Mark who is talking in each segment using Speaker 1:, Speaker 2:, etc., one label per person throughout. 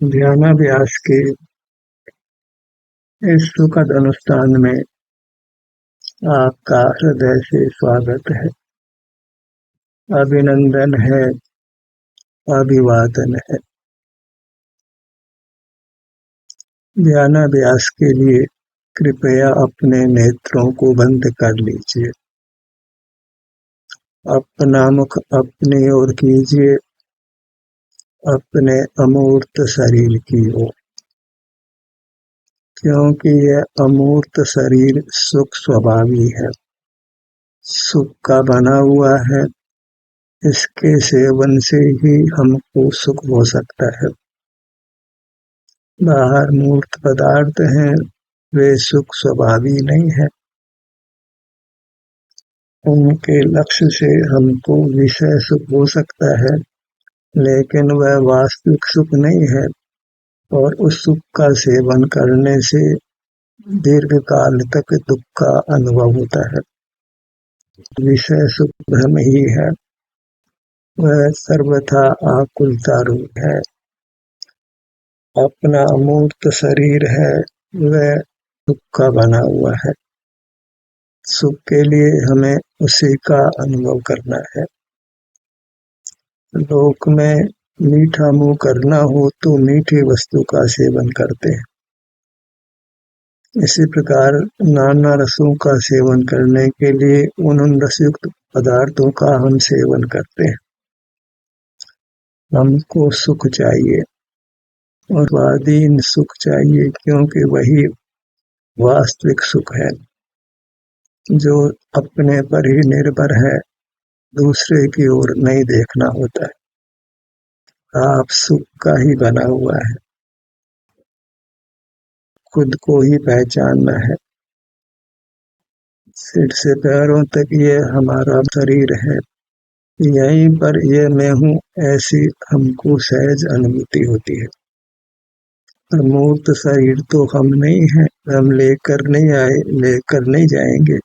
Speaker 1: ध्यानाभ्यास के इस सुखद अनुष्ठान में आपका हृदय से स्वागत है, अभिनंदन है, अभिवादन है। ध्यानाभ्यास के लिए कृपया अपने नेत्रों को बंद कर लीजिए। अपना मुख अपनी ओर कीजिए, अपने अमूर्त शरीर की ओर, क्योंकि यह अमूर्त शरीर सुख स्वभावी है, सुख का बना हुआ है। इसके सेवन से ही हमको सुख हो सकता है। बाहर मूर्त पदार्थ हैं, वे सुख स्वभावी नहीं है। उनके लक्ष्य से हमको विषय सुख हो सकता है, लेकिन वह वास्तविक सुख नहीं है और उस सुख का सेवन करने से दीर्घ काल तक दुख का अनुभव होता है। विषय सुख भ्रम ही है, वह सर्वथा आकुलता रूप है। अपना अमूर्त शरीर है, वह सुख का बना हुआ है। सुख के लिए हमें उसी का अनुभव करना है। लोक में मीठा मुंह करना हो तो मीठी वस्तु का सेवन करते हैं। इसी प्रकार नाना रसों का सेवन करने के लिए उन रसयुक्त पदार्थों का हम सेवन करते हैं। हमको सुख चाहिए और स्वाधीन सुख चाहिए, क्योंकि वही वास्तविक सुख है जो अपने पर ही निर्भर है, दूसरे की ओर नहीं देखना होता है। आप सुख का ही बना हुआ है, खुद को ही पहचानना है। सिर से पैरों तक ये हमारा शरीर है, यहीं पर ये मैं हूँ, ऐसी हमको सहज अनुभूति होती है। मूर्त शरीर तो हम नहीं है, हम लेकर नहीं आए, लेकर नहीं जाएंगे,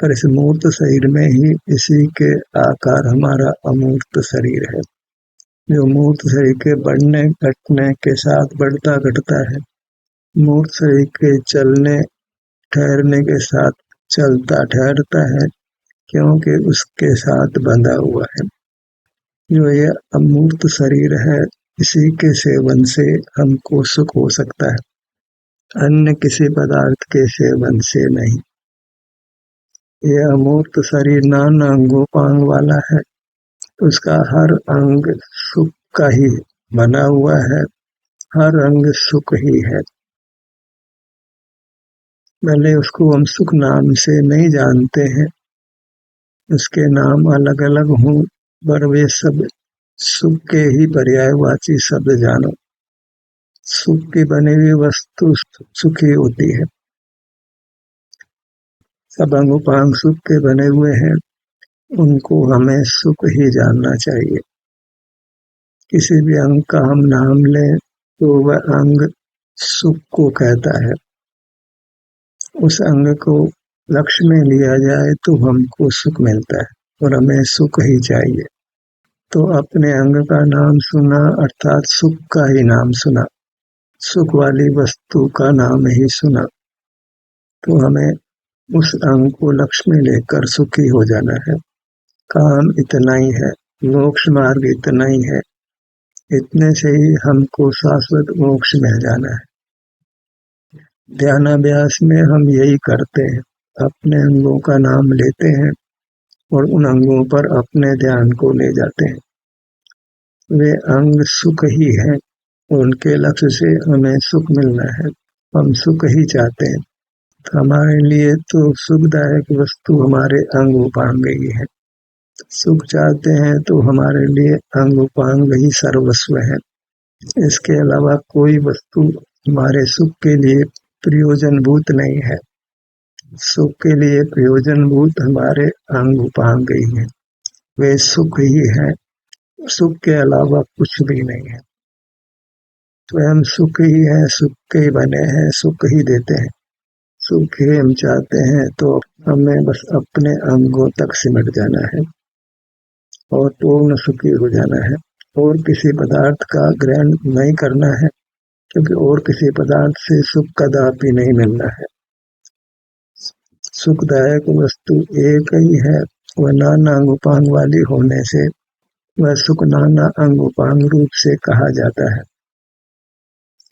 Speaker 1: पर इस मूर्त शरीर में ही इसी के आकार हमारा अमूर्त शरीर है, जो मूर्त शरीर के बढ़ने घटने के साथ बढ़ता घटता है। मूर्त शरीर के चलने ठहरने के साथ चलता ठहरता है, क्योंकि उसके साथ बंधा हुआ है। जो ये अमूर्त शरीर है, इसी के सेवन से हमको सुख हो सकता है, अन्य किसी पदार्थ के सेवन से नहीं। यह अमूर्त शरीर नाना अंगोपांग वाला है, उसका हर अंग सुख का ही बना हुआ है, हर अंग सुख ही है। भले उसको हम सुख नाम से नहीं जानते हैं, उसके नाम अलग अलग हों, पर वे सब सुख के ही पर्यायवाची शब्द जानो। सुख की बनी हुई वस्तु सुखी होती है। सब अंगोपांग सुख के बने हुए हैं, उनको हमें सुख ही जानना चाहिए। किसी भी अंग का हम नाम लें तो वह अंग सुख को कहता है। उस अंग को लक्ष्य में लिया जाए तो हमको सुख मिलता है और हमें सुख ही चाहिए। तो अपने अंग का नाम सुना अर्थात सुख का ही नाम सुना, सुख वाली वस्तु का नाम ही सुना, तो हमें उस अंग को लक्ष्य में लेकर सुखी हो जाना है। काम इतना ही है, मोक्ष मार्ग इतना ही है, इतने से ही हमको शाश्वत मोक्ष मिल जाना है। ध्यानाभ्यास में हम यही करते हैं, अपने अंगों का नाम लेते हैं और उन अंगों पर अपने ध्यान को ले जाते हैं। वे अंग सुख ही हैं, उनके लक्ष्य से हमें सुख मिलना है, हम सुख ही चाहते हैं। हमारे लिए तो सुखदायक वस्तु हमारे अंग उपांग ही है। सुख चाहते हैं तो हमारे लिए अंग उपांग ही सर्वस्व है। इसके अलावा कोई वस्तु हमारे सुख के लिए प्रयोजनभूत नहीं है। सुख के लिए प्रयोजनभूत हमारे अंग उपांग ही हैं, वे सुख ही है, सुख के अलावा कुछ भी नहीं है। स्वयं सुख ही है, सुख के ही बने हैं, सुख ही देते हैं। सुख ही हम चाहते हैं तो हमें बस अपने अंगों तक सिमट जाना है और पूर्ण सुखी हो जाना है और किसी पदार्थ का ग्रहण नहीं करना है, क्योंकि और किसी पदार्थ से सुख कदापि नहीं मिलना है। सुखदायक वस्तु एक ही है, वह नाना अंग उपांग वाली होने से वह सुख नाना अंग उपांग रूप से कहा जाता है।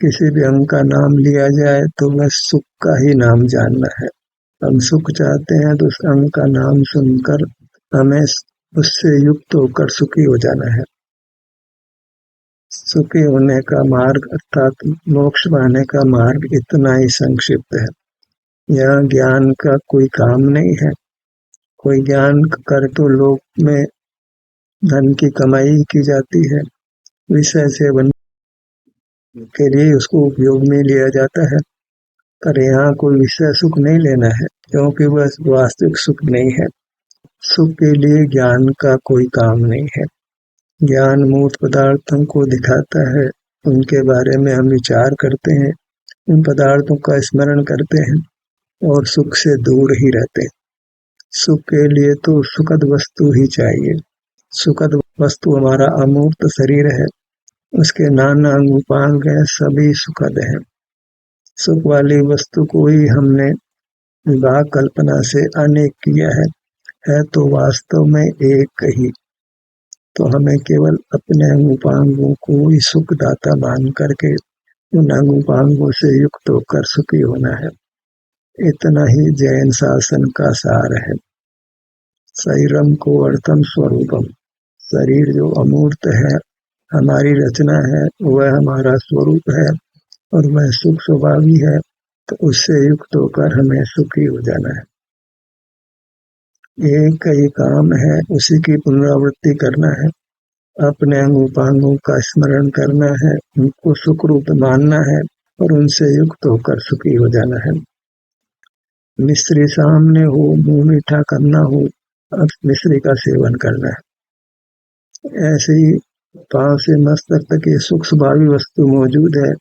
Speaker 1: किसी भी अंग का नाम लिया जाए तो वह सुख का ही नाम जानना है। हम सुख चाहते हैं तो उस अंग का नाम सुनकर हमें उससे युक्त होकर सुखी हो जाना है। सुखी होने का मार्ग अर्थात मोक्ष पाने का मार्ग इतना ही संक्षिप्त है। यह ज्ञान का कोई काम नहीं है। कोई ज्ञान कर तो लोक में धन की कमाई की जाती है, विषय सेवन के लिए उसको उपयोग में लिया जाता है, पर यहाँ कोई विषय सुख नहीं लेना है, क्योंकि वह वास्तविक सुख नहीं है। सुख के लिए ज्ञान का कोई काम नहीं है। ज्ञान मूर्त पदार्थों को दिखाता है, उनके बारे में हम विचार करते हैं, उन पदार्थों का स्मरण करते हैं और सुख से दूर ही रहते हैं। सुख के लिए तो सुखद वस्तु ही चाहिए। सुखद वस्तु हमारा अमूर्त शरीर है, उसके नाना अंग उपांग हैं, सभी सुखद हैं। सुख वाली वस्तु को ही हमने विवाह कल्पना से अनेक किया है तो वास्तव में एक ही। तो हमें केवल अपने अंग उपांगों को ही सुखदाता मान करके उन अंग उपांगों से युक्त होकर सुखी होना है। इतना ही जैन शासन का सार है। शरीरम को अर्थम स्वरूपम, शरीर जो अमूर्त है, हमारी रचना है, वह हमारा स्वरूप है और वह सुख स्वभावी है, तो उससे युक्त होकर हमें सुखी हो जाना है। एक ही काम है, उसी की पुनरावृत्ति करना है, अपने अंग उपांगों का स्मरण करना है, उनको सुख रूप मानना है और उनसे युक्त होकर सुखी हो जाना है। मिश्री सामने हो, मुंह मीठा करना हो, अब मिश्री का सेवन करना है। ऐसे ही पांव से मस्तक तक ये सुख स्वभावी वस्तु मौजूद है,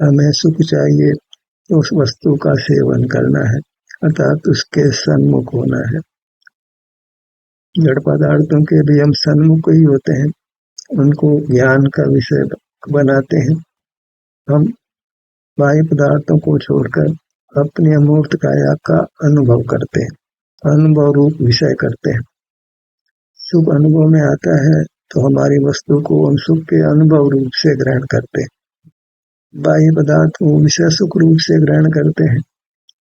Speaker 1: हमें सुख चाहिए तो उस वस्तु का सेवन करना है, अर्थात उसके सन्मुख होना है। जड़ पदार्थों के भी हम सन्मुख ही होते हैं, उनको ज्ञान का विषय बनाते हैं। हम बाह्य पदार्थों को छोड़कर अपनी अमूर्त काया का अनुभव करते हैं, अनुभव रूप विषय करते हैं। सुख अनुभव में आता है तो हमारी वस्तु को हम सुख के अनुभव रूप से ग्रहण करते हैं। बाह्य पदार्थ को विषय सुख रूप से ग्रहण करते हैं।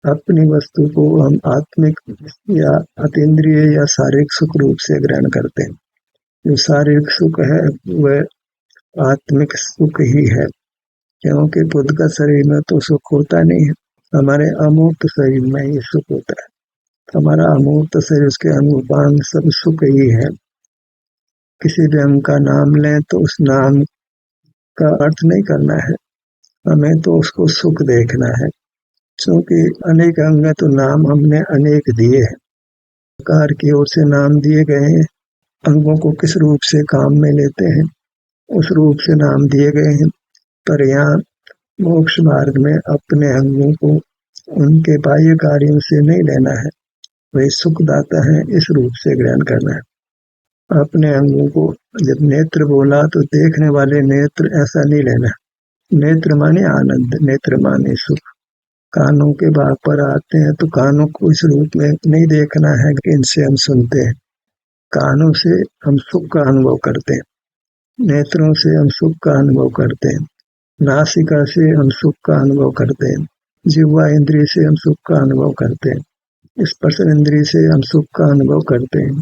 Speaker 1: अपनी वस्तु को हम आत्मिक या अतीन्द्रिय या शारीरिक सुख रूप से ग्रहण करते हैं। जो शारीरिक सुख है वह आत्मिक सुख ही है, क्योंकि खुद का शरीर में तो सुख होता नहीं है, हमारे अमूर्त शरीर में ही सुख होता है। हमारा अमूर्त शरीर, उसके अंग उपांग सब सुख ही है। किसी भी अंग का नाम लें तो उस नाम का अर्थ नहीं करना है, हमें तो उसको सुख देखना है, क्योंकि अनेक अंग तो नाम हमने अनेक दिए हैं, सरकार की ओर से नाम दिए गए हैं। अंगों को किस रूप से काम में लेते हैं, उस रूप से नाम दिए गए हैं। पर यहाँ मोक्ष मार्ग में अपने अंगों को उनके बाह्य कार्यों से नहीं लेना है, वे सुखदाता है, इस रूप से ग्रहण करना है। अपने अंगों को जब नेत्र बोला तो देखने वाले नेत्र ऐसा नहीं लेना। नेत्र माने आनंद, नेत्र माने सुख। कानों के भाग पर आते हैं तो कानों को इस रूप में नहीं देखना है कि इनसे हम सुनते हैं। कानों से हम सुख का अनुभव करते हैं, नेत्रों से हम सुख का अनुभव करते हैं, नासिका से हम सुख का अनुभव करते हैं, जिह्वा इंद्रिय से हम सुख का अनुभव करते हैं, स्पर्श इंद्रिय से हम सुख का अनुभव करते हैं,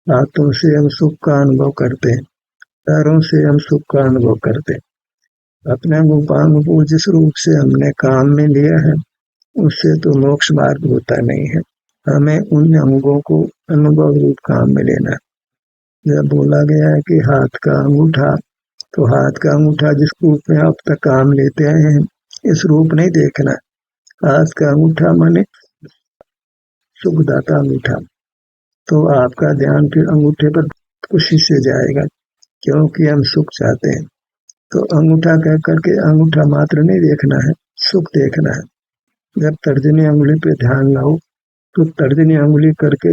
Speaker 1: हाथों से हम सुख का अनुभव करते हैं, पैरों से हम सुख का अनुभव करते हैं। अपने उपांग को जिस रूप से हमने काम में लिया है उससे तो मोक्ष मार्ग होता नहीं है। हमें उन अंगों को अनुभव रूप काम में लेना। जब बोला गया है कि हाथ का अंगूठा, तो हाथ का अंगूठा जिस रूप में आप तक काम लेते हैं इस रूप नहीं देखना। हाथ का अंगूठा माने सुखदाता अंगूठा, तो आपका ध्यान फिर अंगूठे पर खुशी से जाएगा, क्योंकि हम सुख चाहते हैं। तो अंगूठा कह करके अंगूठा मात्र नहीं देखना है, सुख देखना है। जब तर्जनी अंगुली पे ध्यान लाओ तो तर्जनी अंगुली करके,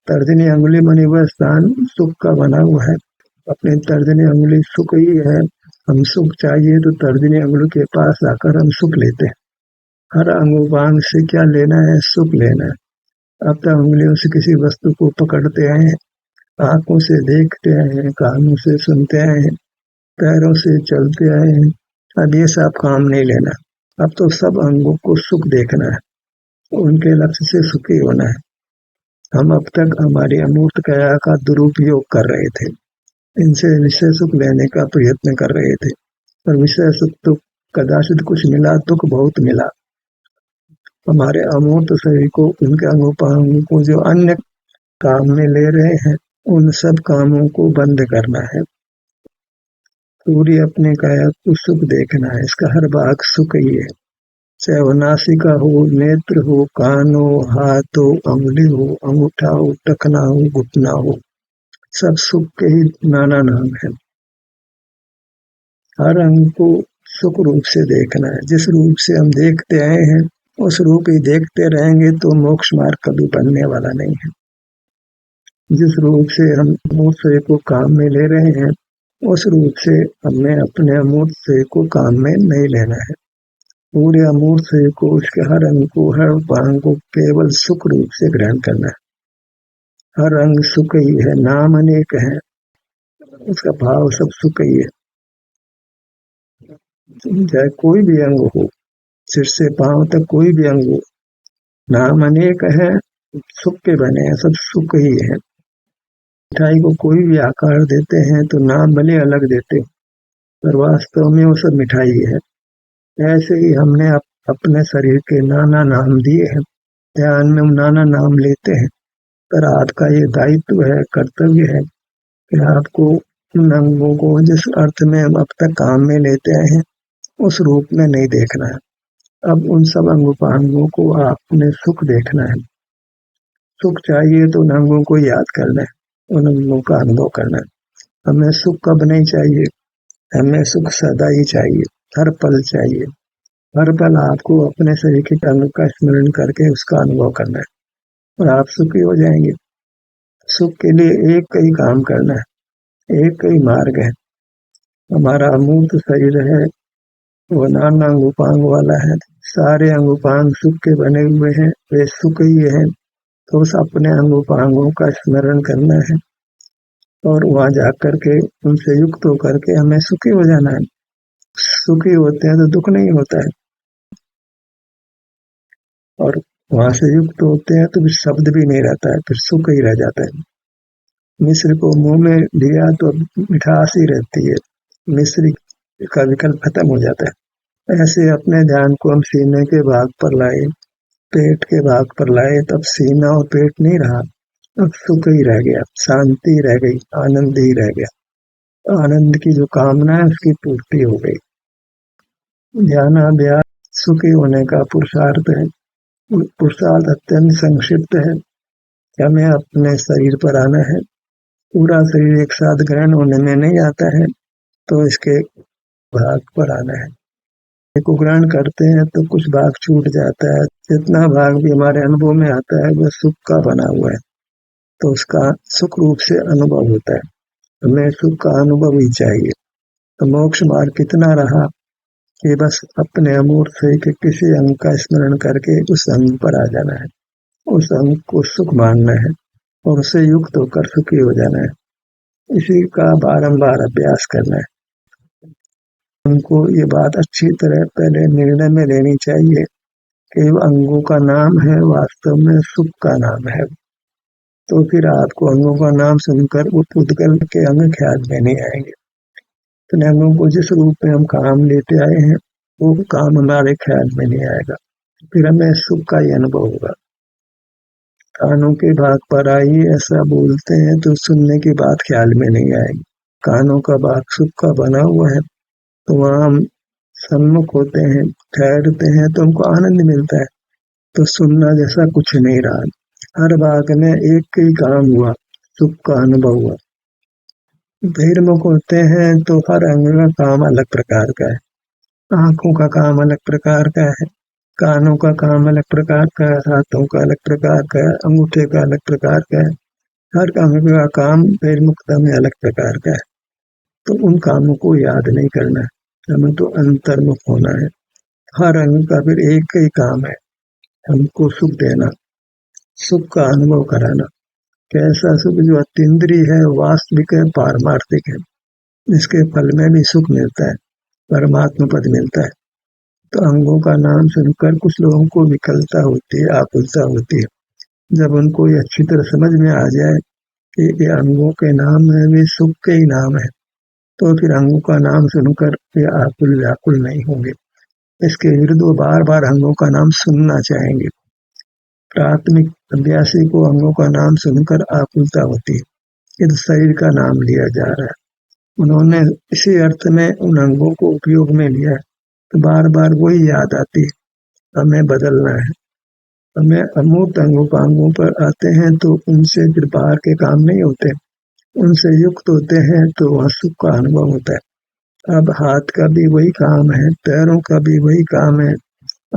Speaker 1: तर्जनी अंगुली माने वह स्थान सुख का बना हुआ है अपनी तर्जनी उंगली सुख ही है। हम सुख चाहिए तो तर्जनी उंगली के पास आकर हम सुख लेते हैं। हर अंगोपांग से क्या लेना है? सुख लेना है। अब तक उंगलियों से किसी वस्तु को पकड़ते हैं, आंखों से देखते हैं, कानों से सुनते हैं, पैरों से चलते आए हैं। अब ये सब काम नहीं लेना। अब तो सब अंगों को सुख देखना है, उनके लक्ष्य से सुखी होना है। हम अब तक हमारी अमूर्त काया का दुरुपयोग कर रहे थे, इनसे विषय सुख लेने का प्रयत्न कर रहे थे, पर विषय सुख तो कदाचित कुछ मिला, दुख बहुत मिला। हमारे अमूर्त शरीर को, उनके अंगोपांगों को जो अन्य काम में ले रहे हैं, उन सब कामों को बंद करना है। पूरी अपने काया को सुख देखना है, इसका हर भाग सुख ही है। चाहे वो नासिका हो, नेत्र हो, कान हो, हाथ हो, अंगुली हो, अंगूठा हो, टखना हो, घुटना हो, सब सुख के ही नाना नाम है। हर अंग को सुख रूप से देखना है। जिस रूप से हम देखते आए हैं उस रूप ही देखते रहेंगे तो मोक्ष मार्ग कभी बनने वाला नहीं है। जिस रूप से हम अमूर्त शरीर को काम में ले रहे हैं उस रूप से हमें अपने अमूर्त शरीर को काम में नहीं लेना है। पूरे अमूर्त शरीर को, उसके हर अंग को, हर भाग को केवल सुख रूप से ग्रहण करना है। हर अंग सुख ही है, नाम अनेक है, उसका भाव सब सुख ही है। चाहे कोई भी अंग हो, सिर से पांव तक कोई भी अंग हो, नाम अनेक है, सुख के बने हैं, सब सुख ही है। मिठाई को कोई भी आकार देते हैं तो नाम भले अलग देते हैं, पर वास्तव में वो सब मिठाई है। ऐसे ही हमने अपने शरीर के नाना नाम दिए हैं, ध्यान में नाना नाम लेते हैं, पर आपका ये दायित्व है, कर्तव्य है कि आपको उन अंगों को जिस अर्थ में हम अब तक काम में लेते आए हैं उस रूप में नहीं देखना है। अब उन सब अंगोपांगों को आपने सुख देखना है। सुख चाहिए तो उन अंगों को याद करना है, उन अंगों का अनुभव करना है। हमें सुख कब नहीं चाहिए? हमें सुख सदा ही चाहिए, हर पल चाहिए। हर पल आपको अपने शरीर के अंग का स्मरण करके उसका अनुभव करना है और आप सुखी हो जाएंगे। सुख के लिए एक ही काम करना है, एक ही मार्ग है। हमारा अमूर्त शरीर है, वो नाना अंगोपांग वाला है, सारे अंगोपांग सुख के बने हुए हैं, वे सुख ही है। तो उस अपने अंगोपांगों का स्मरण करना है और वहां जाकर के उनसे युक्त होकर के हमें सुखी हो जाना है। सुखी होते हैं तो दुख नहीं होता है, और वहां से युक्त होते हैं तो फिर शब्द भी नहीं रहता है, फिर सुख ही रह जाता है। मिश्र को मुंह में लिया तो मिठास ही रहती है, मिश्र का विकल्प खत्म हो जाता है। ऐसे अपने ध्यान को हम सीने के भाग पर लाए, पेट के भाग पर लाए, तब सीना और पेट नहीं रहा, अब सुख ही रह गया, शांति रह गई, आनंद ही रह गया। आनंद की जो कामना है उसकी पूर्ति हो गई। ध्यानाभ्यास सुखी होने का पुरुषार्थ है। पुरुषार्थ अत्यंत संक्षिप्त है। हमें अपने शरीर पर आना है, पूरा शरीर एक साथ ग्रहण होने में नहीं आता है, तो इसके भाग पर आना है। को ग्रहण करते हैं तो कुछ भाग छूट जाता है, जितना भाग भी हमारे अनुभव में आता है वह सुख का बना हुआ है, तो उसका सुख रूप से अनुभव होता है। हमें सुख का अनुभव ही चाहिए। तो मोक्ष मार्ग कितना रहा कि बस अपने अमूर्त शरीर के किसी अंग का स्मरण करके उस अंग पर आ जाना है, उस अंग को सुख मानना है और उससे युक्त होकर सुखी हो जाना है। इसी का बारंबार अभ्यास करना है। हमको ये बात अच्छी तरह पहले निर्णय में लेनी चाहिए कि अंगों का नाम है वास्तव में सुख का नाम है, तो फिर आपको अंगों का नाम सुनकर वो पुद्गल के अंग ख्याल में नहीं आएंगे। तो अंगों को जिस रूप में हम काम लेते आए हैं वो काम हमारे ख्याल में नहीं आएगा, फिर हमें सुख का ही अनुभव होगा। कानों के भाग पर आइए ऐसा बोलते हैं तो सुनने की बात ख्याल में नहीं आएगी। कानों का भाग सुख का बना हुआ है, तो वहाँ हम सम्मुख होते हैं, ठहरते हैं तो हमको आनंद मिलता है, तो सुनना जैसा कुछ नहीं रहा। हर भाग में एक ही काम हुआ, सुख का अनुभव हुआ। बहिर्मुख होते हैं तो हर अंग का काम अलग प्रकार का है। आंखों का काम अलग प्रकार का है, कानों का काम अलग प्रकार का है, हाथों का अलग प्रकार का है, अंगूठे का अलग प्रकार का है। हर अंग का काम बहिर्मुखता में अलग प्रकार का है। तो उन कामों को याद नहीं करना है, हमें तो अंतर्मुख होना है। हर अंग का फिर एक ही काम है, हमको सुख देना, सुख का अनुभव कराना। कैसा सुख? जो अतीन्द्रिय है, वास्तविक है, पारमार्थिक है, इसके फल में भी सुख मिलता है, परमात्मा पद मिलता है। तो अंगों का नाम सुनकर कुछ लोगों को विकलता होती है, आकुलता होती है। जब उनको ये अच्छी तरह समझ में आ जाए कि ये अंगों के नाम है, वे सुख के ही नाम है, तो फिर अंगों का नाम सुनकर वे आकुल व्याकुल नहीं होंगे। इसके विरुद्ध वो बार बार अंगों का नाम सुनना चाहेंगे। प्राथमिक अभ्यासी को अंगों का नाम सुनकर आकुलता होती है, ये तो शरीर का नाम लिया जा रहा है। उन्होंने इसी अर्थ में उन अंगों को उपयोग में लिया है, तो बार बार वही याद आती है, हमें बदलना है। हमें अमूर्त अंगों पर आते हैं तो उनसे फिर बाहर के काम नहीं होते, उनसे युक्त होते हैं तो वहाँ सुख का अनुभव होता है। अब हाथ का भी वही काम है, पैरों का भी वही काम है,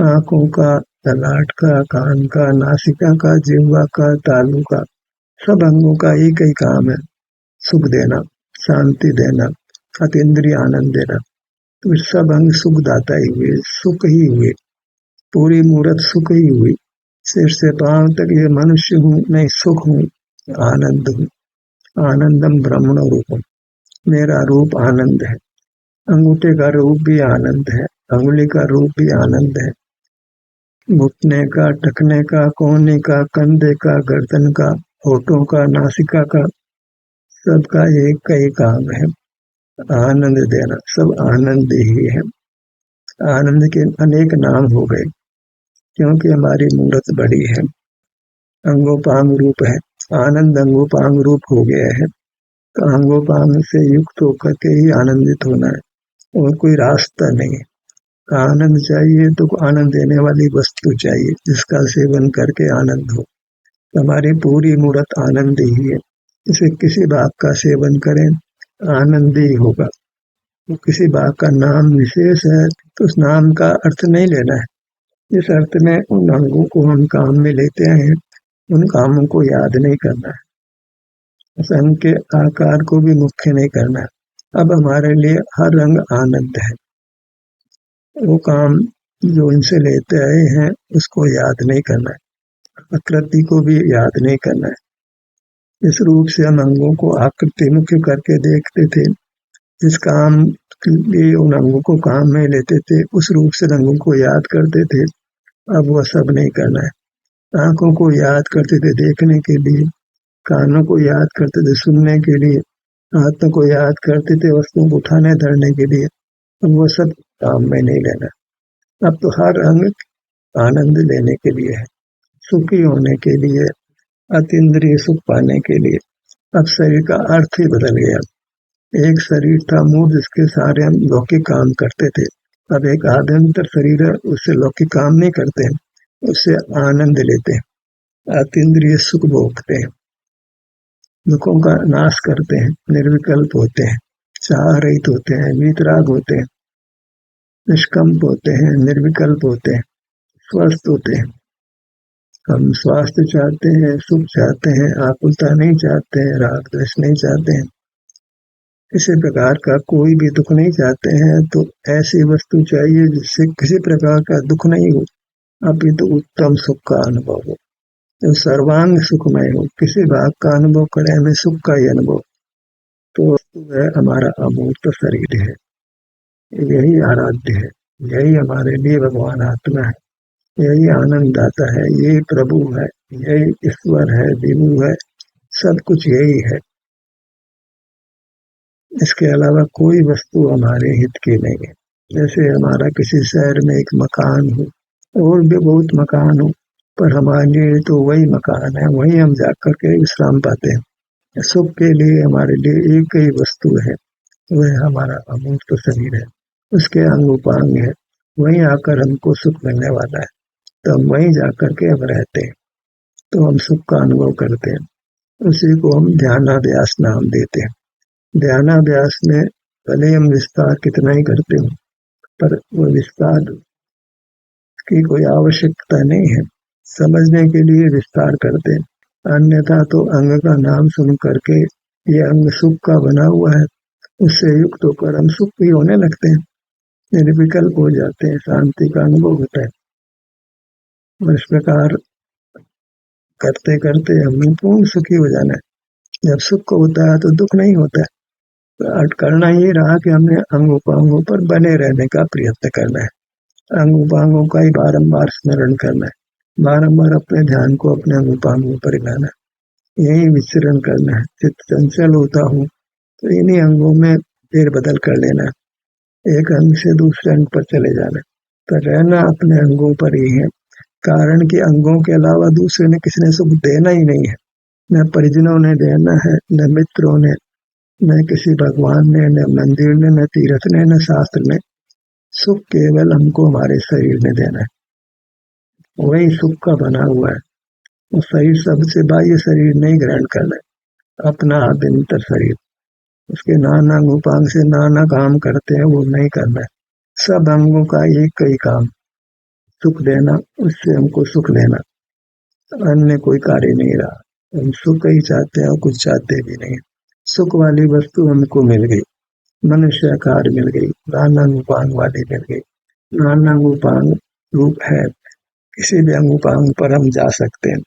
Speaker 1: आंखों का, ललाट का, कान का, नासिका का, जिह्वा का, तालू का, सब अंगों का एक ही काम है, सुख देना, शांति देना, अतीन्द्रिय आनंद देना। तो सब अंग सुखदाता ही हुए, सुख ही हुए, पूरी मूर्त सुख ही हुई। सिर से पांव तक ये मनुष्य हूँ, नहीं सुख हूँ, आनंद हूँ। आनंदम ब्रह्मण रूपम, मेरा रूप आनंद है। अंगूठे का रूप भी आनंद है, अंगुली का रूप भी आनंद है। घुटने का, टखने का, कोहनी का, कंधे का, गर्दन का, होठों का, नासिका का, सबका एक ही काम है, आनंद देना। सब आनंद ही है। आनंद के अनेक नाम हो गए, क्योंकि हमारी मूर्त बड़ी है, अंगोपांग रूप है, आनंद अंगोपांग रूप हो गया है। तो अंगोपांग से युक्त होकर के ही आनंदित होना है, और कोई रास्ता नहीं है। आनंद चाहिए तो आनंद देने वाली वस्तु चाहिए, जिसका सेवन करके आनंद हो। तो हमारी पूरी मूर्त आनंद ही है, इसे किसी भाग का सेवन करें आनंद ही होगा। तो किसी भाग का नाम विशेष है तो उस नाम का अर्थ नहीं लेना है, जिस अर्थ में उन अंगों को हम काम में लेते हैं उन कामों को याद नहीं करना है, उस अंग के आकार को भी मुख्य नहीं करना है। अब हमारे लिए हर अंग आनंद है, वो काम जो इनसे लेते आए हैं उसको याद नहीं करना है, आकृति को भी याद नहीं करना है। इस रूप से हम अंगों को आकृति मुख्य करके देखते थे, जिस काम के लिए उन अंगों को काम में लेते थे उस रूप से अंगों को याद करते थे। अब वह सब नहीं करना है। आंखों को याद करते थे देखने के लिए, कानों को याद करते थे सुनने के लिए, हाथों को याद करते थे वस्तुओं को उठाने धरने के लिए। अब वह सब काम में नहीं लेना। अब तो हर अंग आनंद लेने के लिए है, सुखी होने के लिए, अतीन्द्रिय सुख पाने के लिए। अब शरीर का अर्थ ही बदल गया। एक शरीर था मूल, जिसके सारे हम लौकिक काम करते थे। अब एक आभ्यंतर शरीर है, उससे लौकिक काम नहीं करते हैं, उससे आनंद लेते हैं, अतीन्द्रिय सुख भोगते हैं, दुखों का नाश करते हैं, निर्विकल्प होते हैं, चाह रहित होते हैं, वीतराग होते हैं, निष्कंप होते हैं, निर्विकल्प होते हैं, स्वस्थ होते हैं। हम स्वास्थ्य चाहते हैं, सुख चाहते हैं, आकुलता नहीं चाहते हैं, राग द्वेष नहीं चाहते हैं, किसी प्रकार का कोई भी दुख नहीं चाहते हैं। तो ऐसी वस्तु चाहिए जिससे किसी प्रकार का दुख नहीं हो, अभी तो उत्तम सुख का अनुभव हो, तो सर्वांग सुखमय हो, किसी भाग का अनुभव करे हमें सुख का ही अनुभव। तो वस्तु है हमारा अमूर्त शरीर है, यही आराध्य है, यही हमारे लिए भगवान आत्मा है, यही आनंद दाता है, यही प्रभु है, यही ईश्वर है, विभु है, सब कुछ यही है। इसके अलावा कोई वस्तु हमारे हित की नहीं है। जैसे हमारा किसी शहर में एक मकान हो, और भी बहुत मकान हो, पर हमारे लिए तो वही मकान है, वहीं हम जाकर के विश्राम पाते हैं। सुख के लिए हमारे लिए एक ही वस्तु है, वह हमारा अमूर्त शरीर है, उसके अंग उपांग है, वहीं आकर हमको सुख मिलने वाला है। तो हम वहीं जाकर के हम रहते हैं, तो हम सुख का अनुभव करते हैं। उसी को हम ध्यानाभ्यास नाम देते हैं। ध्यानाभ्यास में भले हम विस्तार कितना ही करते हो, पर वो विस्तार की कोई आवश्यकता नहीं है, समझने के लिए विस्तार करते हैं। अन्यथा तो अंग का नाम सुन करके ये अंग सुख का बना हुआ है, उससे युक्त होकर हम सुख भी होने लगते हैं, निर्विकल्प हो जाते हैं, शांति का अनुभव होता है। और इस प्रकार करते करते हमें पूर्ण सुखी हो जाना है। जब सुख होता है तो दुख नहीं होता है। तो करना ये रहा कि हमें अंग उपांगों पर बने रहने का प्रयत्न करना है, अंग उपांगों का ही बारंबार स्मरण करना है, बारंबार अपने ध्यान को अपने अंग उपांगों पर लाना है, यही विचरण करना है। चित्त चंचल होता हूँ तो इन्हीं अंगों में फेर बदल कर लेना, एक अंग से दूसरे अंग पर चले जाना, पर रहना अपने अंगों पर ही है। कारण कि अंगों के अलावा दूसरे ने किसी ने सुख देना ही नहीं है, न परिजनों ने देना है, न मित्रों ने, न किसी भगवान ने, न मंदिर ने, न तीर्थ ने, न शास्त्र ने। सुख केवल हमको हमारे शरीर में देना है, वही सुख का बना हुआ है। वो शरीर सबसे बाह्य शरीर नहीं ग्रहण करना है, अपना आभ्यंतर शरीर, उसके नाना उपांग से नाना काम करते हैं, वो नहीं करना है। सब अंगों का एक ही काम, सुख देना, उससे हमको सुख लेना, अन्य कोई कार्य नहीं रहा। हम सुख ही चाहते हैं और कुछ चाहते भी नहीं। सुख वाली वस्तु हमको मिल गई, मनुष्य आकार मिल गई, नाना उपांग वाली मिल गई। नाना उपांग रूप है, किसी भी अंग उपांग पर हम जा सकते हैं।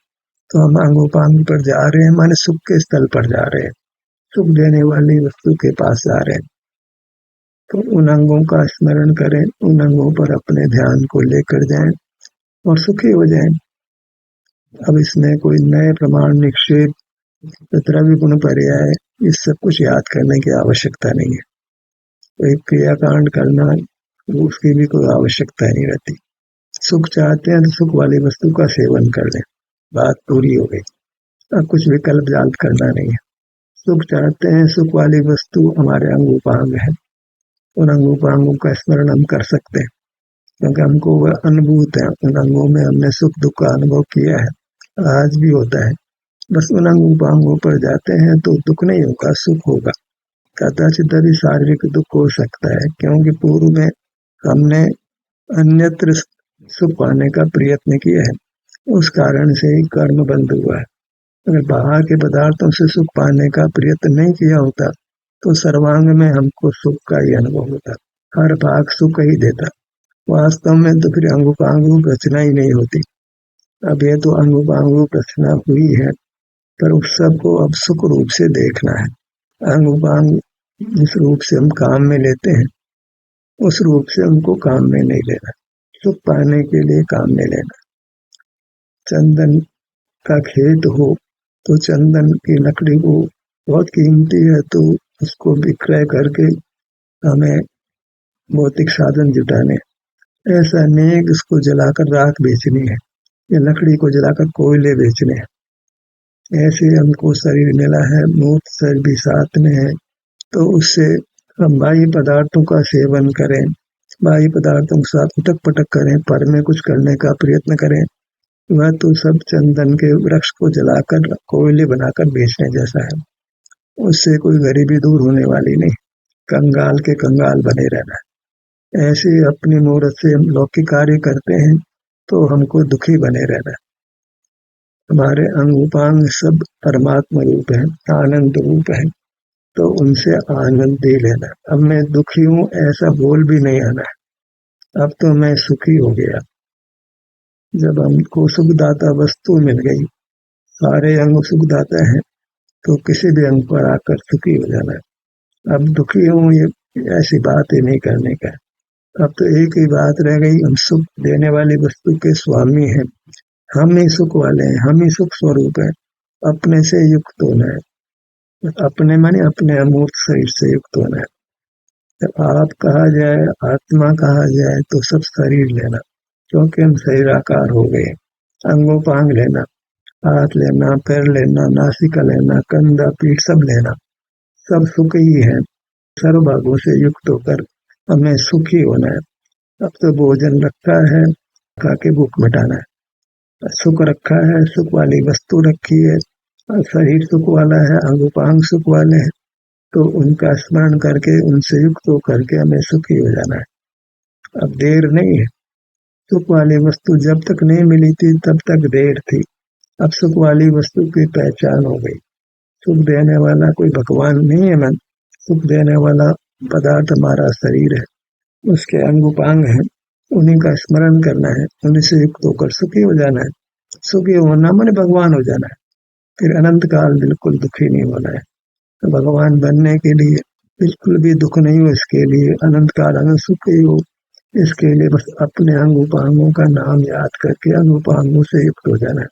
Speaker 1: तो हम अंग उपांग पर जा रहे हैं, माने सुख के स्थल पर जा रहे हैं, सुख देने वाली वस्तु के पास जा रहे हैं। तो उन अंगों का स्मरण करें, उन अंगों पर अपने ध्यान को लेकर जाएं और सुखी हो जाएं। अब इसमें कोई नए प्रमाण निक्षेप, द्रव्य गुण पर्याय, इस सब कुछ याद करने की आवश्यकता नहीं है। कोई क्रियाकांड करना, उसकी भी कोई आवश्यकता नहीं रहती। सुख चाहते हैं तो सुख वाली वस्तु का सेवन कर लें, बात पूरी हो गई। अब कुछ विकल्प याद करना नहीं है। सुख चाहते हैं, सुख वाली वस्तु हमारे अंग उपांग है, उन अंग उपांगों का स्मरण हम कर सकते हैं, क्योंकि हमको वह अनुभूत है। उन अंगों में हमने सुख दुख का अनुभव किया है, आज भी होता है। बस उन अंग उपांगों पर जाते हैं तो दुख नहीं होगा, सुख होगा। कदाचित अभी शारीरिक दुख हो सकता है, क्योंकि पूर्व में हमने अन्यत्र सुख पाने का प्रयत्न किया है, उस कारण से ही कर्म बंद हुआ है। अगर बाहर के पदार्थों से सुख पाने का प्रयत्न नहीं किया होता तो सर्वांग में हमको सुख का ही अनुभव होता, हर भाग सुख ही देता। वास्तव में तो फिर अंगोपांग रचना ही नहीं होती। अब ये तो अंगोपांग रचना हुई है, पर उस सबको अब सुख रूप से देखना है। अंगोपांग जिस रूप से हम काम में लेते हैं, उस रूप से हमको काम में नहीं लेना, सुख पाने के लिए काम में लेना। चंदन का खेत हो तो चंदन की लकड़ी को बहुत कीमती है, तो उसको विक्रय करके हमें भौतिक साधन जुटाने, ऐसा नहीं कि उसको जलाकर राख बेचनी है या लकड़ी को जलाकर कोयले बेचने हैं। ऐसे हमको शरीर मिला है, मूर्त शरीर भी साथ में है, तो उससे हम बाह्य पदार्थों का सेवन करें, बाह्य पदार्थों के साथ उटक पटक करें, पर में कुछ करने का प्रयत्न करें, वह तो सब चंदन के वृक्ष को जलाकर कोयले बनाकर बेचने जैसा है। उससे कोई गरीबी दूर होने वाली नहीं, कंगाल के कंगाल बने रहना। ऐसे अपनी मूर्त से हम लौकिक कार्य करते हैं तो हमको दुखी बने रहना। हमारे अंग उपांग सब परमात्मा रूप है, आनंद रूप है, तो उनसे आनंद दे लेना। अब मैं दुखी हूँ ऐसा बोल भी नहीं आना है, अब तो मैं सुखी हो गया। जब हमको सुखदाता वस्तु मिल गई, सारे अंग सुखदाता है, तो किसी भी अंग पर आकर सुखी हो जाना है। अब दुखी हूँ ये ऐसी बात ही नहीं करने का। अब तो एक ही बात रह गई, हम सुख देने वाली वस्तु के स्वामी हैं, हम ही सुख वाले हैं, हम ही सुख स्वरूप है। अपने से युक्त होना है, अपने माने अपने अमूर्त शरीर से युक्त होना है। जब आप कहा जाए, आत्मा कहा जाए, तो सब शरीर लेना, क्योंकि हम शरीराकार हो गए। अंगोपांग लेना, हाथ लेना, पैर लेना, नासिका लेना, कंधा पीठ सब लेना, सब सुख ही है। सर्व भागों से युक्त होकर हमें सुखी होना है। अब तो भोजन रखा है, खा के भूख मिटाना है, सुख रखा है, सुख वाली वस्तु रखी है, शरीर सुख वाला है, अंगोपांग सुख वाले हैं, तो उनका स्मरण करके उनसे युक्त होकर के हमें सुखी हो जाना है। अब देर नहीं है, सुख वाली वस्तु जब तक नहीं मिली थी तब तक देर थी, अब सुख वाली वस्तु की पहचान हो गई। सुख देने वाला कोई भगवान नहीं है मन, सुख देने वाला पदार्थ हमारा शरीर है, उसके अंग उपांग हैं, उन्हीं का स्मरण करना है, उन्हीं से युक्त होकर सुखी हो जाना है। सुखी होना माने भगवान हो जाना है, फिर अनंत काल बिल्कुल दुखी नहीं होना है। तो भगवान बनने के लिए बिल्कुल भी दुख नहीं हो, इसके लिए अनंत काल हमें सुखी हो, इसके लिए बस अपने अंग उपांगों का नाम याद करके अंग उपांगों से युक्त हो जाना है।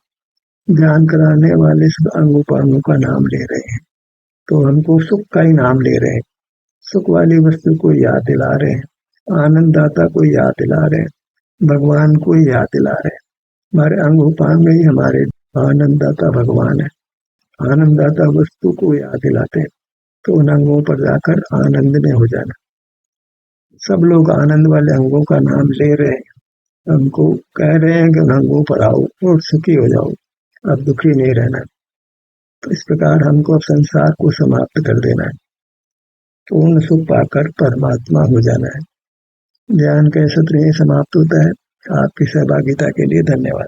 Speaker 1: ज्ञान कराने वाले सब अंग उपांगों का नाम ले रहे हैं, तो हमको सुख का ही नाम ले रहे हैं, सुख वाली वस्तु को याद दिला रहे हैं, आनंददाता को याद दिला रहे हैं, भगवान को याद दिला रहे हैं। हमारे अंग उपांग ही हमारे आनंददाता भगवान है। आनंददाता वस्तु को याद दिलाते हैं, तो उन अंगों पर जाकर आनंद में हो जाना। सब लोग आनंद वाले अंगों का नाम ले रहे हैं, हमको कह रहे हैं कि उन अंगों पर आओ और सुखी हो जाओ, अब दुखी नहीं रहना। तो इस प्रकार हमको अब संसार को समाप्त कर देना है, पूर्ण सुख पाकर परमात्मा हो जाना है। ज्ञान का सत्र यही समाप्त होता है। आपकी सहभागिता के लिए धन्यवाद।